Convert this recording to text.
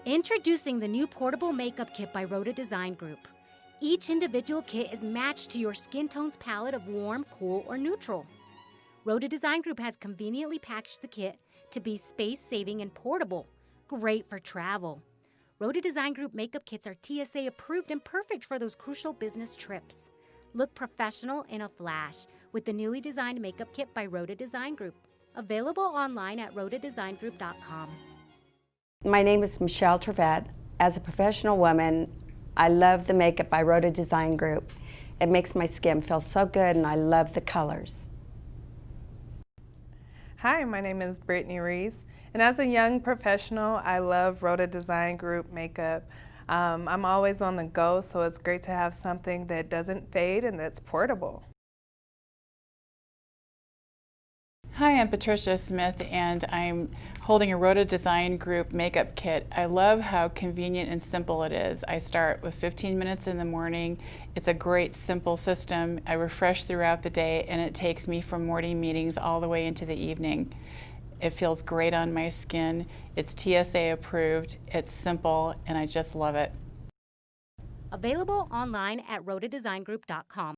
Introducing the new portable makeup kit by Rhoda Design Group. Each individual kit is matched to your skin tone's palette of warm, cool, or neutral. Rhoda Design Group has conveniently packaged the kit to be space-saving and portable, great for travel. Rhoda Design Group makeup kits are TSA approved and perfect for those crucial business trips. Look professional in a flash with the newly designed makeup kit by Rhoda Design Group. Available online at rhodadesigngroup.com. My name is Michelle Trevette. As a professional woman, I love the makeup by Rhoda Design Group. It makes my skin feel so good and I love the colors. Hi, my name is Brittany Reese, and as a young professional, I love Rhoda Design Group makeup. I'm always on the go, so it's great to have something that doesn't fade and that's portable. Hi, I'm Patricia Smith, and I'm holding a Rhoda Design Group makeup kit. I love how convenient and simple it is. I start with 15 minutes in the morning. It's a great, simple system. I refresh throughout the day, and it takes me from morning meetings all the way into the evening. It feels great on my skin. It's TSA approved, it's simple, and I just love it. Available online at rhodadesigngroup.com.